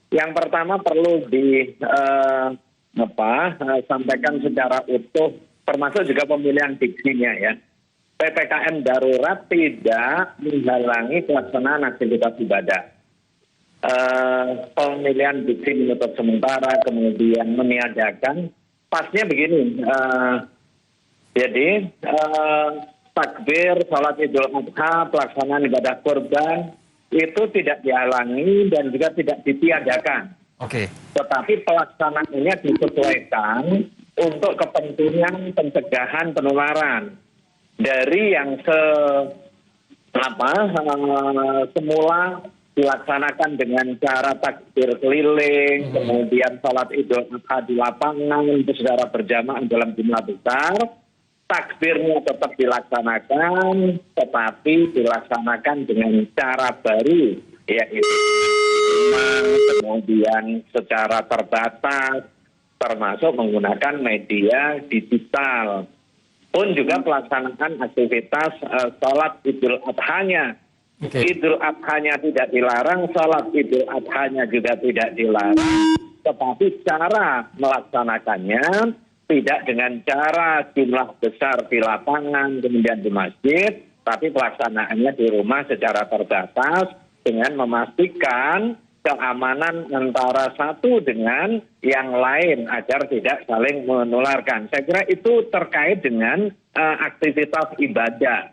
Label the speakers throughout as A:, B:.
A: Yang pertama perlu sampaikan secara utuh, termasuk juga pemilihan diksinya ya. PPKM darurat tidak menghalangi pelaksanaan aktivitas ibadah. Pemilihan diksi menutup sementara, kemudian meniadakan, pasnya begini. Jadi takbir, salat Idul Adha, pelaksanaan ibadah kurban itu tidak dihalangi dan juga tidak ditiadakan.
B: Oke.
A: Tetapi pelaksanaannya disesuaikan untuk kepentingan pencegahan penularan. Dari yang semula dilaksanakan dengan cara takbir keliling, kemudian salat Idul Adha di lapangan secara berjamaah dalam jumlah besar, takbirnya tetap dilaksanakan, tetapi dilaksanakan dengan cara baru, yaitu kemudian secara terbatas, termasuk menggunakan media digital. Pun juga pelaksanaan aktivitas sholat Idul Adhanya. Idul Adhanya tidak dilarang, sholat Idul Adhanya juga tidak dilarang. Tetapi cara melaksanakannya tidak dengan cara jumlah besar di lapangan, kemudian di masjid, tapi pelaksanaannya di rumah secara terbatas dengan memastikan keamanan antara satu dengan yang lain agar tidak saling menularkan. Saya kira itu terkait dengan aktivitas ibadah.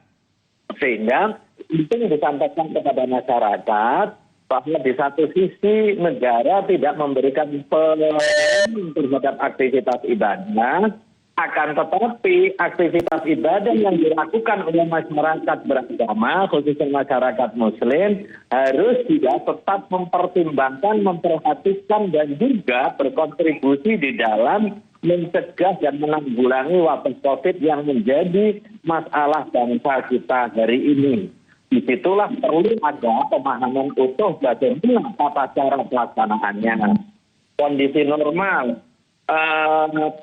A: Sehingga penting disampaikan kepada masyarakat bahwa di satu sisi negara tidak memberikan pelayanan terhadap aktivitas ibadah, akan tetapi aktivitas ibadah yang dilakukan oleh masyarakat beragama, khususnya masyarakat muslim, harus juga tetap mempertimbangkan, memperhatikan dan juga berkontribusi di dalam mencegah dan menanggulangi wabah COVID yang menjadi masalah bangsa kita hari ini. Disitulah perlu ada pemahaman utuh bagaimana tata cara pelaksanaannya. Kondisi normal,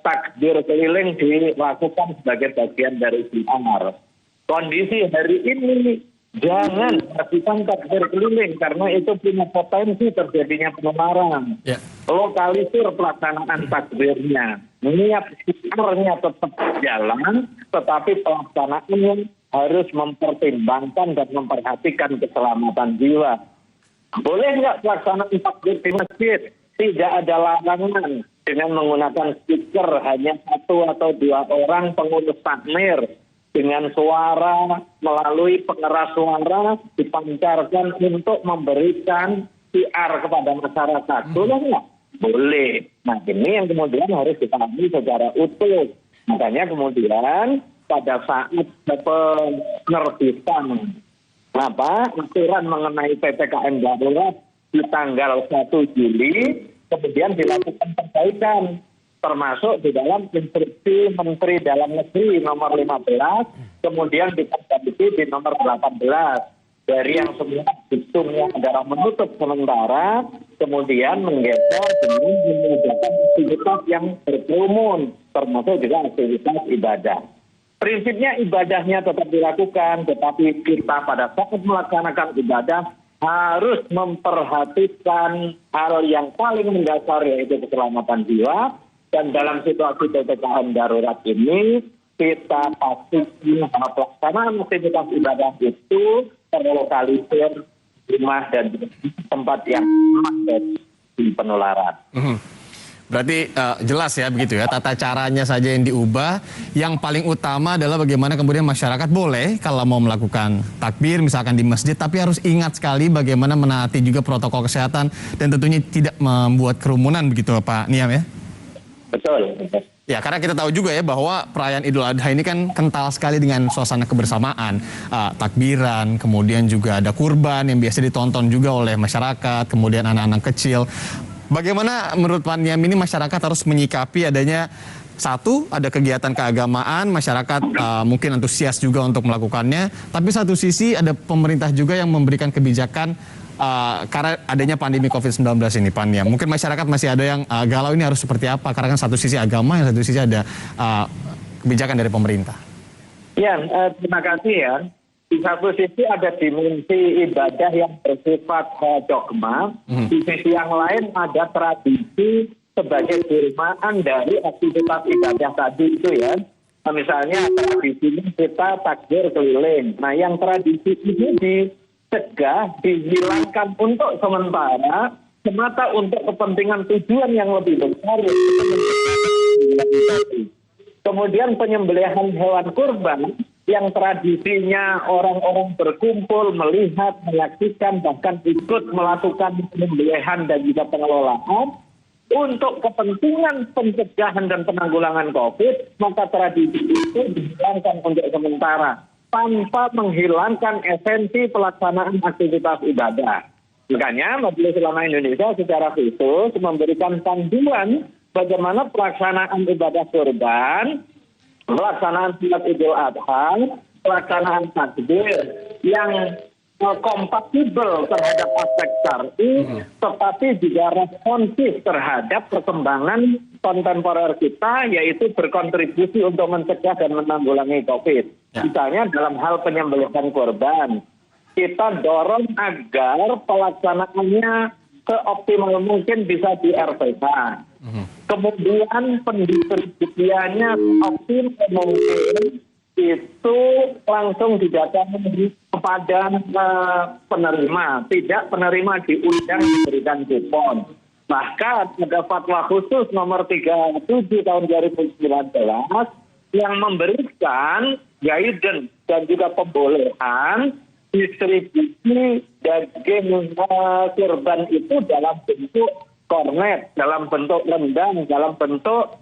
A: takbir keliling dilakukan sebagai bagian dari syiar. Kondisi hari ini jangan lakukan takbir keliling karena itu punya potensi terjadinya penularan. Lokalisir pelaksanaan takbirnya, niat syiarnya tetap jalan, tetapi pelaksanaannya harus mempertimbangkan dan memperhatikan keselamatan jiwa. Boleh nggak pelaksanaan takbir di masjid? Tidak ada larangan dengan menggunakan speaker hanya satu atau dua orang pengurus takmir dengan suara melalui pengeras suara dipancarkan untuk memberikan PR kepada masyarakat. Boleh nggak? Boleh. Nah ini yang kemudian harus dipahami secara utuh. Makanya kemudian pada saat penerbitan aturan mengenai PPKM darurat di tanggal 1 Juli, kemudian dilakukan perbaikan, termasuk di dalam instruksi Menteri Dalam Negeri nomor 15, kemudian diperbaiki di nomor 18. Dari yang semula diktumnya adalah menutup sementara, kemudian menggeser dengan memudahkan aktivitas yang berkerumun, termasuk juga aktivitas ibadah. Prinsipnya ibadahnya tetap dilakukan, tetapi kita pada saat melaksanakan ibadah harus memperhatikan hal yang paling mendasar, yaitu keselamatan jiwa. Dan dalam situasi PPKM darurat ini, kita pastikan bahwa pelaksanaan aktivitas ibadah itu terlokalisir di rumah dan di tempat yang aman dari penularan.
B: Berarti jelas ya begitu ya, tata caranya saja yang diubah. Yang paling utama adalah bagaimana kemudian masyarakat boleh kalau mau melakukan takbir misalkan di masjid, tapi harus ingat sekali bagaimana menaati juga protokol kesehatan dan tentunya tidak membuat kerumunan begitu Pak Niam ya?
A: Betul.
B: Ya, karena kita tahu juga ya bahwa perayaan Idul Adha ini kan kental sekali dengan suasana kebersamaan, takbiran, kemudian juga ada kurban yang biasa ditonton juga oleh masyarakat, kemudian anak-anak kecil. Bagaimana menurut Pak Niam ini masyarakat harus menyikapi adanya satu, ada kegiatan keagamaan, masyarakat mungkin antusias juga untuk melakukannya, tapi satu sisi ada pemerintah juga yang memberikan kebijakan karena adanya pandemi COVID-19 ini Pak Niam. Mungkin masyarakat masih ada yang galau ini harus seperti apa, karena kan satu sisi agama, yang satu sisi ada kebijakan dari pemerintah.
A: Ya, terima kasih ya. Di satu sisi ada dimensi ibadah yang bersifat dogma, di sisi yang lain ada tradisi sebagai jelmaan dari aktivitas ibadah tadi itu ya. Nah, misalnya tradisinya kita takbir keliling. Nah, yang tradisi ini dicegah, dihilangkan untuk sementara, semata untuk kepentingan tujuan yang lebih besar. Kemudian penyembelihan hewan kurban yang tradisinya orang-orang berkumpul, melihat, menyaksikan, bahkan ikut melakukan penyembelihan dan juga pengelolaan untuk kepentingan pencegahan dan penanggulangan COVID, maka tradisi itu dihilangkan untuk sementara tanpa menghilangkan esensi pelaksanaan aktivitas ibadah. Makanya Majelis Ulama Indonesia secara khusus memberikan panduan bagaimana pelaksanaan ibadah kurban, pelaksanaan salat Idul Adha, pelaksanaan takbir yang kompatibel terhadap aspek syar'i, tetapi juga responsif terhadap perkembangan kontemporer kita, yaitu berkontribusi untuk mencegah dan menanggulangi COVID. Misalnya dalam hal penyembelihan kurban, kita dorong agar pelaksanaannya seoptimal mungkin bisa di RPK. Kemudian pendistribusiannya optimal mungkin itu langsung didatangi kepada penerima, tidak penerima diundang diberikan kupon. Bahkan ada fatwa khusus nomor 37 tahun 2019 yang memberikan guidance dan juga pembolehan distribusi daging kurban itu dalam bentuk kornet, dalam bentuk rendang, dalam bentuk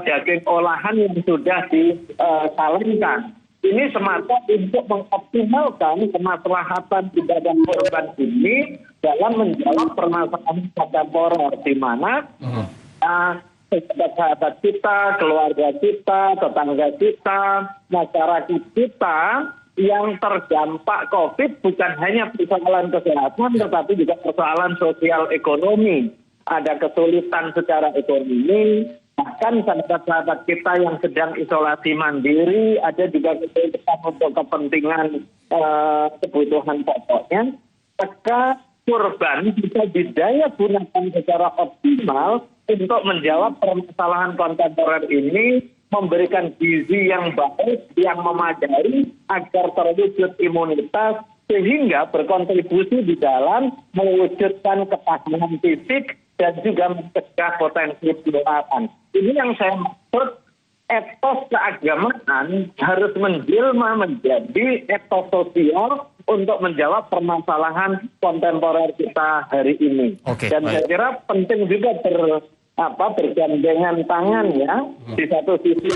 A: daging olahan yang sudah disalinkan. Ini semata untuk mengoptimalkan kemaslahatan ibadah kurban ini dalam menjawab permasalahan kontemporer, di mana sahabat kita, keluarga kita, tetangga kita, masyarakat kita yang terdampak COVID bukan hanya persoalan kesehatan, tetapi juga persoalan sosial ekonomi. Ada kesulitan secara ekonomi, bahkan sahabat-sahabat kita yang sedang isolasi mandiri, ada juga kesulitan untuk kepentingan kebutuhan pokoknya. Maka kurban bisa didaya gunakan secara optimal untuk menjawab permasalahan kontemporer ini, memberikan gizi yang baik, yang memadai agar terwujud imunitas, sehingga berkontribusi di dalam mewujudkan ketahanan fisik dan juga mencegah potensi penularan. Ini yang saya maksud, etos keagamaan harus menjelma menjadi etos sosial untuk menjawab permasalahan kontemporer kita hari ini. Dan saya kira penting juga bergandengan tangan ya. Di satu sisi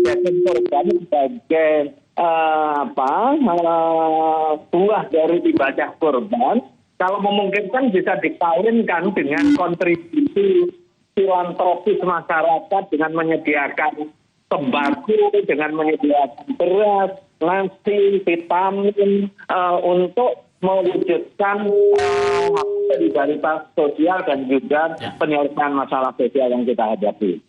A: daging kurban sebagai buah dari ibadah kurban, kalau memungkinkan bisa dikawinkan dengan kontribusi filantropis masyarakat dengan menyediakan sembako, dengan menyediakan beras, nasi, vitamin untuk mewujudkan solidaritas sosial dan juga penyelesaian masalah sosial yang kita hadapi.